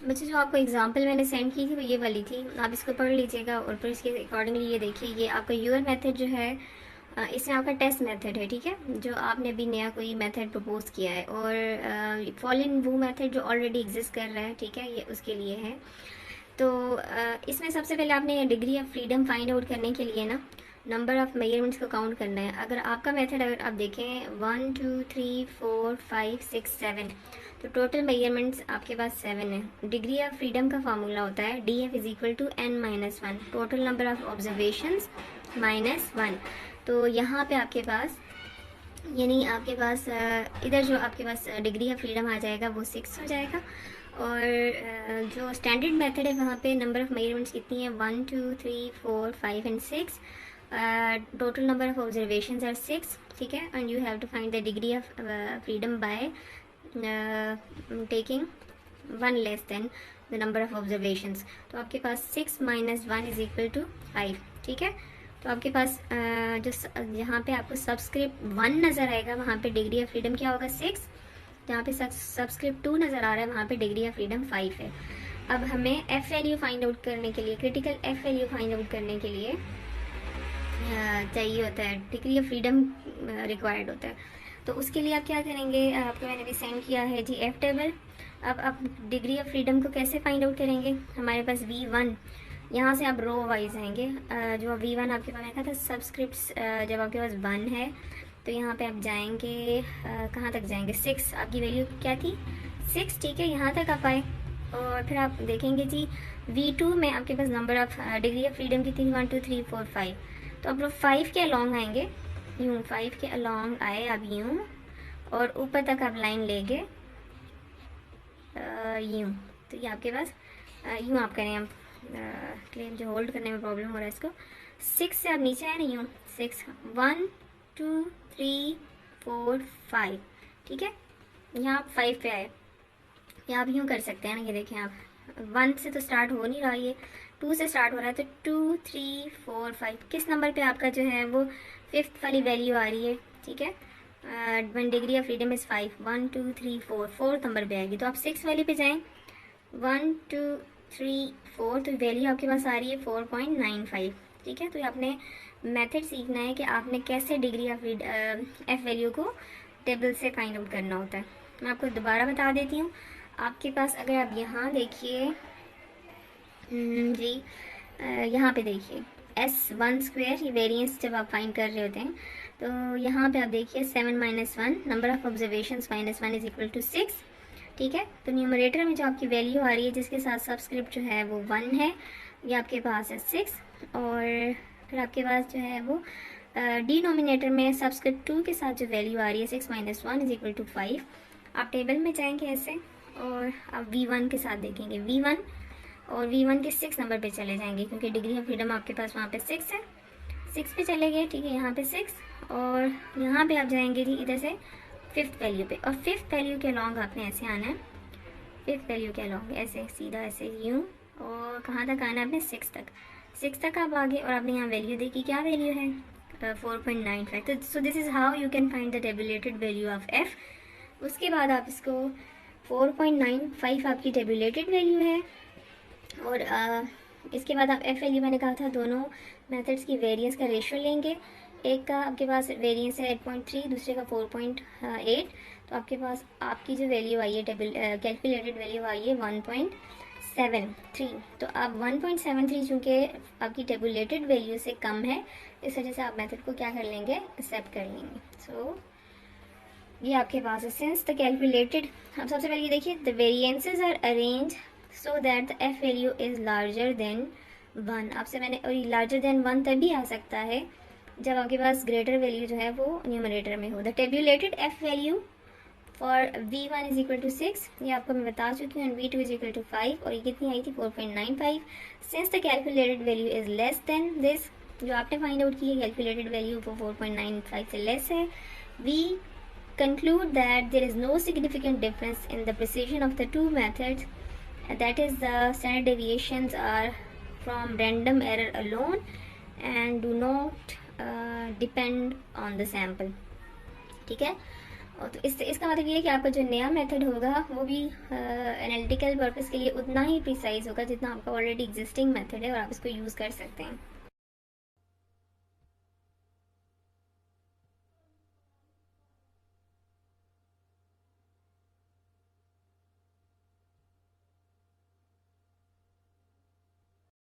बच्चे जो आपको एग्जांपल मैंने सेंड की थी वो ये वाली थी, आप इसको पढ़ लीजिएगा और फिर इसके अकॉर्डिंगली ये देखिए, ये आपका यूर मेथड जो है इसमें आपका टेस्ट मेथड है, ठीक है, जो आपने अभी नया कोई मेथड प्रपोज किया है, और फॉलोइंग वो मेथड जो ऑलरेडी एग्जिस्ट कर रहा है, ठीक है, ये उसके लिए है। तो इसमें सबसे पहले आपने degree of freedom find out करने के लिए ना नंबर ऑफ मेजरमेंट्स को काउंट करना है। अगर आपका मेथड अगर आप देखें 1 2 3 4 5 6 7, तो टोटल मेजरमेंट्स आपके पास 7 है। डिग्री ऑफ फ्रीडम का फार्मूला होता है DF is equal to n-1, total number of observations -1। तो यहाँ पे आपके पास, यानी आपके पास इधर जो आपके पास डिग्री ऑफ फ्रीडम आ जाएगा वो 6 हो जाएगा, और जो स्टैंडर्ड मेथड है वहाँ पे नंबर ऑफ मेजरमेंट्स कितनी है 1 2 3 4 5 and 6, total number of observations are 6, ठीक है, and you have to find the degree of freedom by taking 1 less than the number of observations. तो आपके पास 6 - 1 इज इक्वल टू 5, ठीक है। तो आपके पास जो जहाँ पे आपको सबस्क्रिप्ट 1 नज़र आएगा वहाँ पे डिग्री ऑफ फ्रीडम क्या होगा 6, जहाँ पे सबस्क्रिप्ट 2 नज़र आ रहा है वहाँ पे डिग्री ऑफ फ्रीडम 5 है। अब हमें एफ वैल्यू फाइंड आउट करने के लिए, critical F value find out करने के लिए चाहिए होता है, डिग्री ऑफ फ्रीडम रिक्वायर्ड होता है। तो उसके लिए आप क्या करेंगे, आपको मैंने भी सेंड किया है जी एफ टेबल। अब आप डिग्री ऑफ फ्रीडम को कैसे फाइंड आउट करेंगे, हमारे पास V1, यहाँ से आप रो वाइज आएंगे, जो V1 आपके पास आया था सबस्क्रिप्ट, जब आपके पास 1 है तो यहाँ पे आप जाएंगे, कहाँ तक जाएंगे 6, आपकी वैल्यू क्या थी 6, ठीक है, यहाँ तक आप आए। और फिर आप देखेंगे जी V2 में आपके पास number of degree of freedom कितनी 1 2 3 4 5, तो आप लोग 5 के अलॉन्ग आएंगे, यूँ 5 के अलॉन्ग आए आप यूँ, और ऊपर तक आप लाइन लेंगे यूँ, तो ये आपके पास यूँ आप करें, आप क्लेम जो होल्ड करने में प्रॉब्लम हो रहा है इसको, 6 से आप नीचे आए ना यूँ 6 1 2 3 4 5, ठीक है, यहाँ आप 5 पे आए, या आप यूँ कर सकते हैं ना, ये देखें आप 1 से तो स्टार्ट हो नहीं रहा, ये 2 से स्टार्ट हो रहा है, तो 2 3 4 5 किस नंबर पे आपका जो है वो 5th वाली वैल्यू आ रही है, ठीक है, one degree of freedom is 5 1 2 3 4 4th number पे आएगी, तो आप 6 वाली पे जाएं 1 2 3 4, तो वैल्यू आपके पास आ रही है 4.95, ठीक है। तो आपने मेथड सीखना है कि आपने कैसे डिग्री ऑफ एफ वैल्यू को टेबल से फाइंड आउट करना होता है। मैं आपको दोबारा बता देती हूँ, आपके पास अगर आप यहाँ देखिए जी, यहाँ पे देखिए S1² ये वेरिएंस जब आप फाइंड कर रहे होते हैं, तो यहाँ पे आप देखिए 7 - 1 number of observations -1 is equal to 6, ठीक है। तो न्यूमरेटर में जो आपकी वैल्यू आ रही है जिसके साथ सबस्क्रिप्ट जो है वो 1 है, ये आपके पास है 6, और फिर आपके पास जो है वो डिनोमिनेटर में सबस्क्रिप्ट 2 के साथ जो वैल्यू आ रही है 6 - 1 इज इक्वल टू 5। आप टेबल में जाएंगे ऐसे और आप V1 के साथ देखेंगे V1, और V1 के 6 नंबर पे चले जाएंगे क्योंकि डिग्री ऑफ फ्रीडम आपके पास वहाँ पे 6 है, 6 पे चले गए, ठीक है, यहाँ पे 6, और यहाँ पे आप जाएंगे जी इधर से 5th वैल्यू पे, और 5th वैल्यू के अलॉन्ग आपने ऐसे आना है, 5th वैल्यू के अलॉन्ग ऐसे सीधा ऐसे यूँ, और कहाँ तक आना है आपने 6 तक, 6 तक आप आगे, और आपने यहाँ वैल्यू देखी, क्या वैल्यू है 4.95। तो so this is how you can find the tabulated value of F. उसके बाद आप इसको 4.95 आपकी टेबुलेटेड वैल्यू है, और इसके बाद आप एफ वैल्यू, मैंने कहा था दोनों मेथड्स की वेरिएंस का रेशियो लेंगे, एक का आपके पास वेरिएंस है 8.3, दूसरे का 4.8, तो आपके पास आपकी जो वैल्यू आई है कैलकुलेटेड वैल्यू आई है 1.73। तो आप 1.73 चूँकि आपकी टेबुलेटेड वैल्यू से कम है, इस वजह से आप मेथड को क्या कर लेंगे, एक्सेप्ट कर लेंगे। सो ये आपके पास है सिंस द कैलकुलेटेड। अब सबसे पहले ये देखिए the variances are arrange so that the F value is larger than 1। आपसे मैंने, और लार्जर देन 1 तभी आ सकता है जब आपके पास ग्रेटर वैल्यू जो है वो न्यूमरेटर में हो। The tabulated F value for V1 is equal to 6, ये आपको मैं बता चुकी हूँ, V2 इज इक्वल टू 5, और ये कितनी आई थी 4.95। Since the calculated value is less than this, जो आपने फाइंड आउट की है कैलकुलेटेड वैल्यू वो 4.95 से लेस है, we conclude that there is no significant difference in the precision of the two methods, that is the standard deviations are from random error alone and do not depend on the sample, ठीक है। और तो इसका मतलब ये है कि आपका जो नया मेथड होगा वो भी एनालिटिकल पर्पस के लिए उतना ही प्रिसाइज होगा जितना आपका ऑलरेडी एग्जिस्टिंग मेथड है, और आप इसको यूज़ कर सकते हैं।